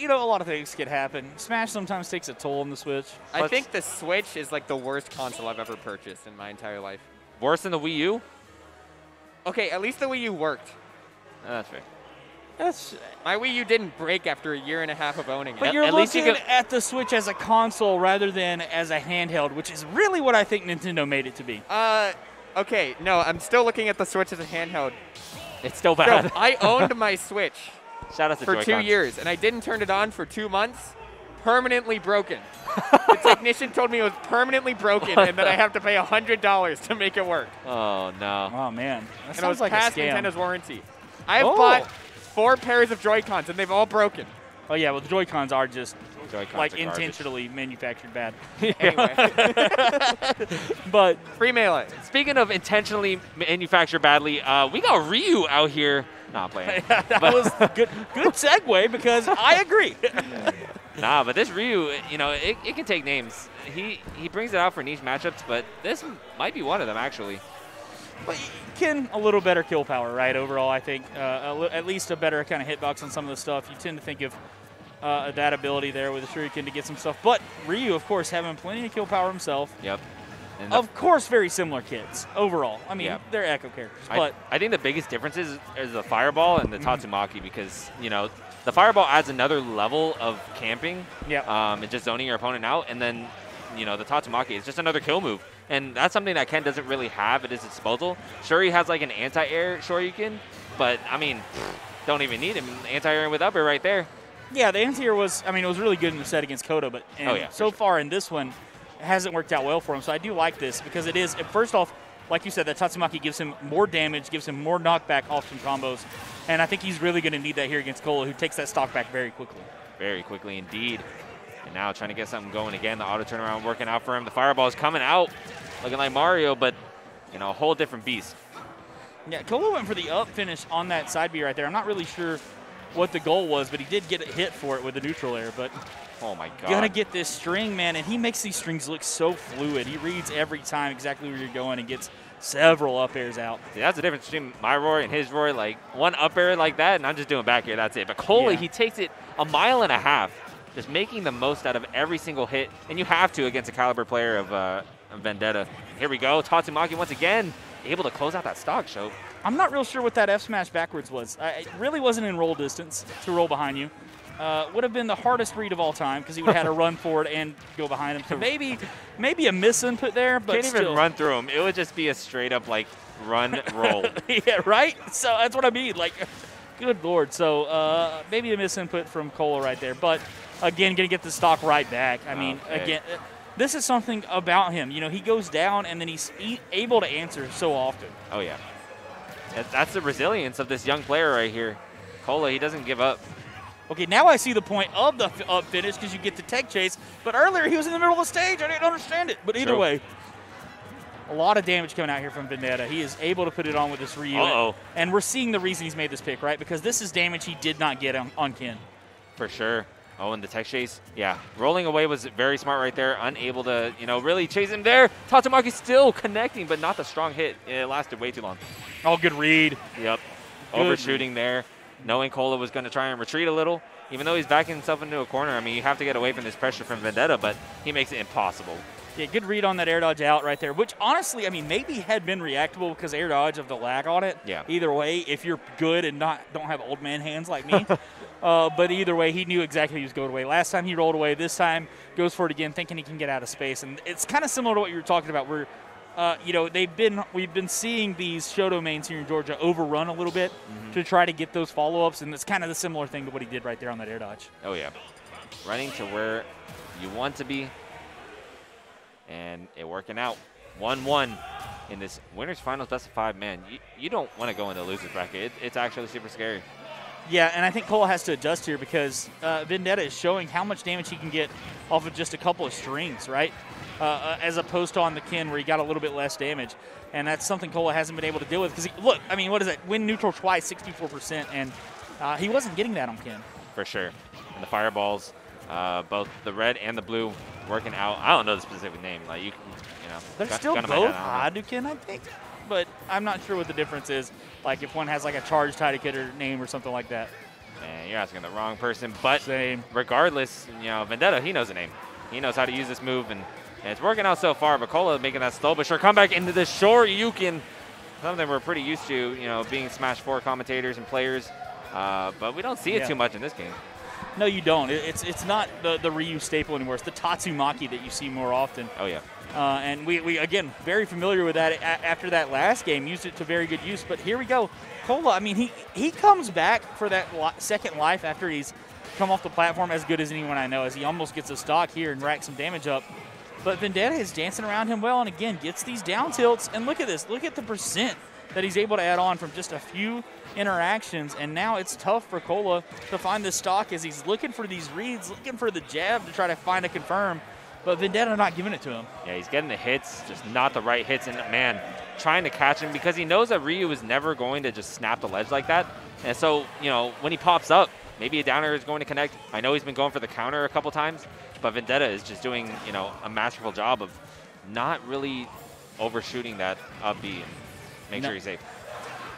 you know, a lot of things could happen. Smash sometimes takes a toll on the Switch. I think the Switch is like the worst console I've ever purchased in my entire life. Worse than the Wii U? Okay, at least the Wii U worked. That's fair. My Wii U didn't break after a year and a half of owning it. But you're looking at the Switch as a console rather than as a handheld, which is really what I think Nintendo made it to be. Okay, no, I'm still looking at the Switch as a handheld. It's still bad. So, I owned my Switch Shout out to for Joy-Con. 2 years, and I didn't turn it on for 2 months. Permanently broken. The technician told me it was permanently broken, and that I have to pay $100 to make it work. Oh, no. Oh, man. That And it sounds was like past a scam. Nintendo Warranty. I have bought 4 pairs of Joy-Cons, and they've all broken. Oh, yeah, well, the Joy-Cons are just, like, are intentionally manufactured bad. Anyway. But free Melee. Speaking of intentionally manufactured badly, we got Ryu out here. Not playing. that was good segue because I agree. Nah, but this Ryu, you know, it can take names. He brings it out for niche matchups, but this might be one of them, actually. But Ken, a little better kill power, right? Overall, I think at least a better kind of hitbox on some of the stuff. You tend to think of that ability there with the Shuriken to get some stuff. But Ryu, of course, having plenty of kill power himself. Yep. And of course, very similar kits overall. I mean, they're Echo characters. But I think the biggest difference is the Fireball and the Tatsumaki because, you know, the Fireball adds another level of camping. Yeah. And just zoning your opponent out. And then, you know, the Tatsumaki is just another kill move. And that's something that Ken doesn't really have at his disposal. Sure, he has like an anti-air Shoryuken, but, I mean, don't even need him. Anti-air with upper right there. Yeah, the anti-air was, I mean, it was really good in the set against Koda, but so far in this one, it hasn't worked out well for him. So I do like this because it is, first off, like you said, that Tatsumaki gives him more damage, gives him more knockback off some combos. And I think he's really going to need that here against Kola, who takes that stock back very quickly. Very quickly indeed. And now trying to get something going again. The auto turnaround working out for him. The Fireball is coming out, looking like Mario, but, you know, a whole different beast. Yeah, Kola went for the up finish on that side B right there. I'm not really sure what the goal was, but he did get a hit for it with the neutral air. But oh my God, gotta get this string, man, and he makes these strings look so fluid. He reads every time exactly where you're going and gets several up airs out. See, that's the difference between my Roy and his Roy. Like one up air like that, and I'm just doing back air. That's it. But Kola, he takes it a mile and a half, just making the most out of every single hit, and you have to against a caliber player of Vendetta. Here we go, Tatsumaki once again able to close out that stock show. I'm not real sure what that F smash backwards was. It really wasn't in roll distance to roll behind you. Would have been the hardest read of all time because he would have had to run forward and go behind him. So maybe a misinput there, but can't even run through him. It would just be a straight up like run roll. Yeah, right. So that's what I mean. Like, good Lord. So maybe a misinput from Kola right there, but again, gonna get the stock right back. I mean, again. This is something about him. You know, he goes down and then he's able to answer so often. Oh, yeah. That's the resilience of this young player right here. Kola, he doesn't give up. Okay, now I see the point of the up finish because you get the tech chase. But earlier he was in the middle of the stage. I didn't understand it. But either way, a lot of damage coming out here from Vendetta. He is able to put it on with this Ryu. And we're seeing the reason he's made this pick, right? Because this is damage he did not get on Ken. For sure. Oh, and the tech chase, yeah. Rolling away was very smart right there. Unable to, you know, really chase him there. Tatsumaki still connecting, but not the strong hit. It lasted way too long. Oh, good read. Yep. Overshooting there. Knowing Kola was going to try and retreat a little. Even though he's backing himself into a corner, I mean, you have to get away from this pressure from Vendetta, but he makes it impossible. Yeah, good read on that air dodge out right there, which honestly, I mean, maybe had been reactable because air dodge of the lag on it. Yeah. Either way, if you're good and don't have old man hands like me. But either way, he knew exactly he was going away. Last time he rolled away. This time goes for it again, thinking he can get out of space. And it's kind of similar to what you were talking about where, you know, we've been seeing these Shoto mains here in Georgia overrun a little bit to try to get those follow-ups. And it's kind of the similar thing to what he did right there on that air dodge. Oh, yeah. Running to where you want to be. And it working out. 1-1 in this winners finals best of 5. Man, you don't want to go in the loser's bracket. It's actually super scary. Yeah, and I think Kola has to adjust here because Vendetta is showing how much damage he can get off of just a couple of strings, right? As opposed to on the Ken where he got a little bit less damage. And that's something Kola hasn't been able to deal with. Because, look, I mean, what is that? Win neutral twice, 64%. And he wasn't getting that on Ken. For sure. And the fireballs, both the red and the blue working out. I don't know the specific name. Like, you know. They're still both Hadouken, I think. But I'm not sure what the difference is. Like if one has like a charge tied kit or name or something like that. Man, you're asking the wrong person. But Same. regardless, you know, Vendetta, he knows the name. He knows how to use this move, and it's working out so far. But Kola making that slow but sure comeback into the short Yukin. Something we're pretty used to, you know, being Smash 4 commentators and players. But we don't see it too much in this game. No, you don't. It's not the Ryu staple anymore. It's the Tatsumaki that you see more often. Oh, yeah. And we, again, very familiar with that after that last game. Used it to very good use. But here we go. Kola, I mean, he comes back for that second life after he's come off the platform as good as anyone I know, as he almost gets a stock here and racks some damage up. But Vendetta is dancing around him well and, again, gets these down tilts. And look at this. Look at the percent that he's able to add on from just a few interactions. And now it's tough for Kola to find the stock as he's looking for these reads, looking for the jab to try to find a confirm. But Vendetta not giving it to him. Yeah, he's getting the hits, just not the right hits. And, man, trying to catch him because he knows that Ryu is never going to just snap the ledge like that. And so, you know, when he pops up, maybe a downer is going to connect. I know he's been going for the counter a couple times, but Vendetta is just doing, you know, a masterful job of not really overshooting that up B and make sure he's safe.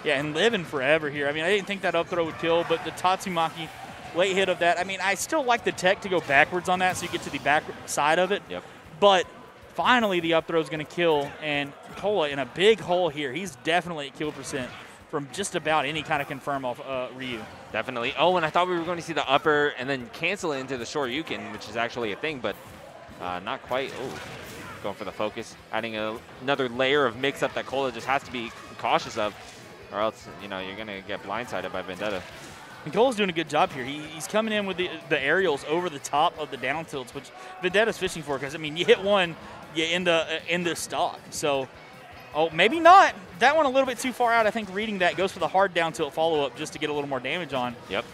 Yeah, and living forever here. I mean, I didn't think that up throw would kill, but the Tatsumaki late hit of that. I mean, I still like the tech to go backwards on that so you get to the back side of it. Yep. But finally the up throw is going to kill, and Kola in a big hole here. He's definitely at kill percent from just about any kind of confirm off Ryu. Definitely. Oh, and I thought we were going to see the upper and then cancel it into the short Yukin, which is actually a thing, but not quite. Oh, going for the focus, adding another layer of mix-up that Kola just has to be cautious of, or else, you know, you're going to get blindsided by Vendetta. And Cola's doing a good job here. He's coming in with the aerials over the top of the down tilts, which Vendetta's fishing for because, I mean, you hit one, you end the stock. So, oh, maybe not. That one a little bit too far out. I think reading that goes for the hard down tilt follow-up just to get a little more damage on. Yep.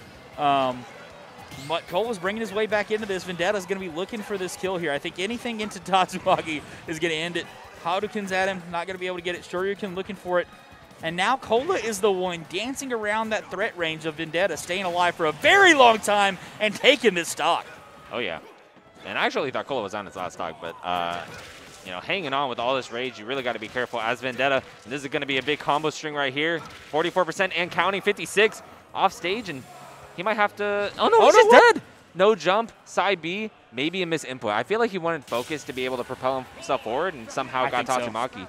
But Cola's bringing his way back into this. Vendetta's going to be looking for this kill here. I think anything into Tatsumaki is going to end it. Hadouken's at him, not going to be able to get it. Shoryuken looking for it. And now Kola is the one dancing around that threat range of Vendetta, staying alive for a very long time and taking this stock. Oh, yeah. And I actually thought Kola was on his last stock, but, you know, hanging on with all this rage, you really got to be careful as Vendetta. And this is going to be a big combo string right here. 44% and counting, 56 off stage, and he might have to. Oh, no, he's just dead. No jump, side B, maybe a misinput. I feel like he wanted focus to be able to propel himself forward and somehow got Tatsumaki.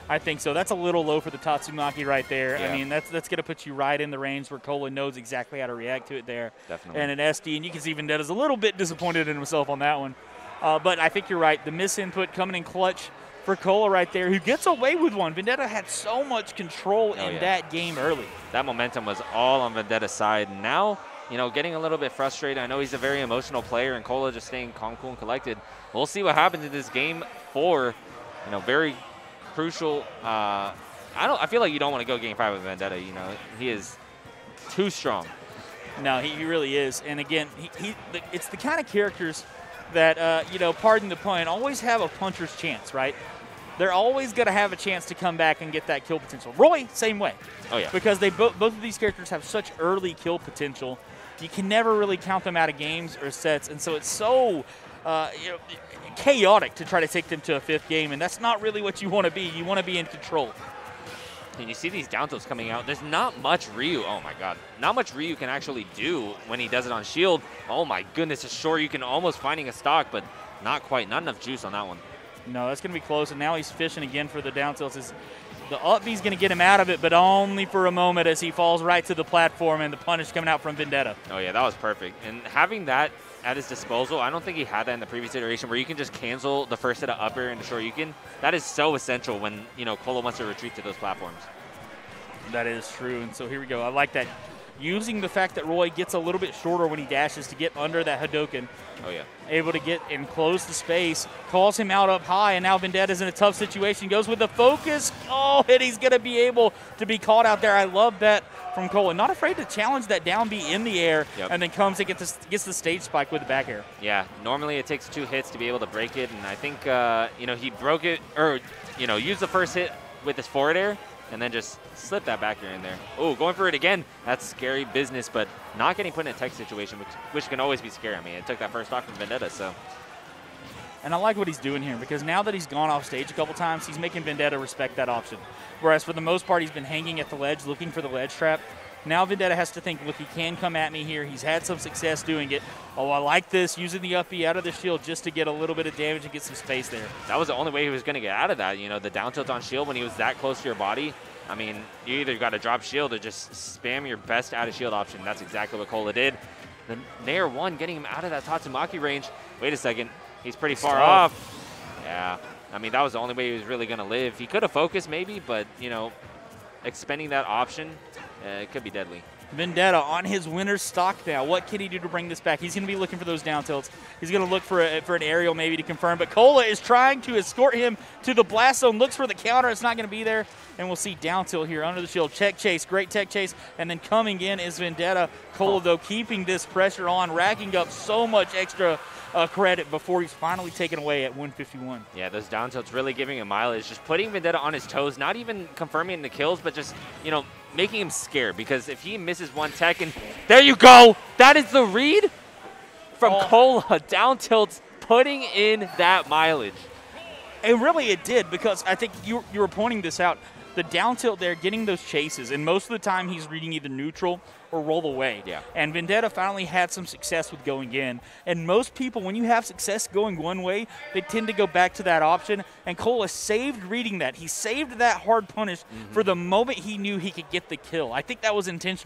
I think so. That's a little low for the Tatsumaki right there. Yeah. I mean, that's going to put you right in the range where Kola knows exactly how to react to it there. Definitely. And an SD, and you can see Vendetta's a little bit disappointed in himself on that one. But I think you're right. The misinput coming in clutch for Kola right there, who gets away with one. Vendetta had so much control in that game early. That momentum was all on Vendetta's side. And now, you know, getting a little bit frustrated. I know he's a very emotional player, and Kola just staying calm, cool, and collected. We'll see what happens in this game 4. You know, very crucial. I feel like you don't want to go game 5 with Vendetta. You know, he is too strong. No, he really is. And again, it's the kind of characters that, you know, pardon the pun, always have a puncher's chance, right? They're always going to have a chance to come back and get that kill potential. Roy, same way. Oh, yeah. Because they both of these characters have such early kill potential. You can never really count them out of games or sets. And so it's so you know, chaotic to try to take them to a 5th game. And that's not really what you want to be. You want to be in control. And you see these down tilts coming out. There's not much Ryu. Oh, my God. Not much Ryu can actually do when he does it on shield. Oh, my goodness. Sure, you can almost finding a stock, but not quite. Not enough juice on that one. No, that's going to be close. And now he's fishing again for the down tilts. The up B's going to get him out of it, but only for a moment as he falls right to the platform and the punish coming out from Vendetta. Oh, yeah, that was perfect. And having that at his disposal, I don't think he had that in the previous iteration where you can just cancel the first hit of upper and the short. That is so essential when, you know, Kola wants to retreat to those platforms. That is true. And so here we go. I like that. Using the fact that Roy gets a little bit shorter when he dashes to get under that Hadouken. Oh, yeah. Able to get and close the space. Calls him out up high, and now Vendetta's in a tough situation. Goes with the focus. Oh, and he's going to be able to be caught out there. I love that from Kola. Not afraid to challenge that down B in the air, and then comes and gets the stage spike with the back air. Yeah, normally it takes 2 hits to be able to break it, and I think, you know, he broke it, or, you know, used the first hit with his forward air, and then just slip that back air in there. Oh, going for it again. That's scary business, but not getting put in a tech situation, which can always be scary. I mean, it took that first stock from Vendetta, so. And I like what he's doing here because now that he's gone off stage a couple times, he's making Vendetta respect that option. Whereas for the most part, he's been hanging at the ledge, looking for the ledge trap. Now Vendetta has to think, look, he can come at me here. He's had some success doing it. Oh, I like this, using the up B out of the shield just to get a little bit of damage and get some space there. That was the only way he was going to get out of that. You know, the down tilt on shield when he was that close to your body. I mean, you either got to drop shield or just spam your best out of shield option. That's exactly what Kola did. The Nair 1 getting him out of that Tatsumaki range. Wait a second. He's pretty far off. Yeah. I mean, that was the only way he was really going to live. He could have focused maybe, but, you know, expending that option, it could be deadly. Vendetta on his winner's stock now. What can he do to bring this back? He's going to be looking for those down tilts. He's going to look for an aerial maybe to confirm. But Kola is trying to escort him to the blast zone. Looks for the counter. It's not going to be there. And we'll see down tilt here under the shield. Check chase. Great tech chase. And then coming in is Vendetta. Kola, though, keeping this pressure on, racking up so much extra credit before he's finally taken away at 151. Yeah, those down tilts really giving him mileage. Just putting Vendetta on his toes. Not even confirming the kills, but just, you know, making him scared, because if he misses one tech, and there you go, that is the read from Kola. Down tilts, putting in that mileage. And really it did, because I think you were pointing this out. The down tilt there, getting those chases, and most of the time he's reading either neutral or roll away. Yeah. And Vendetta finally had some success with going in. And most people, when you have success going one way, they tend to go back to that option. And Kola saved reading that. He saved that hard punish for the moment he knew he could get the kill. I think that was intentional.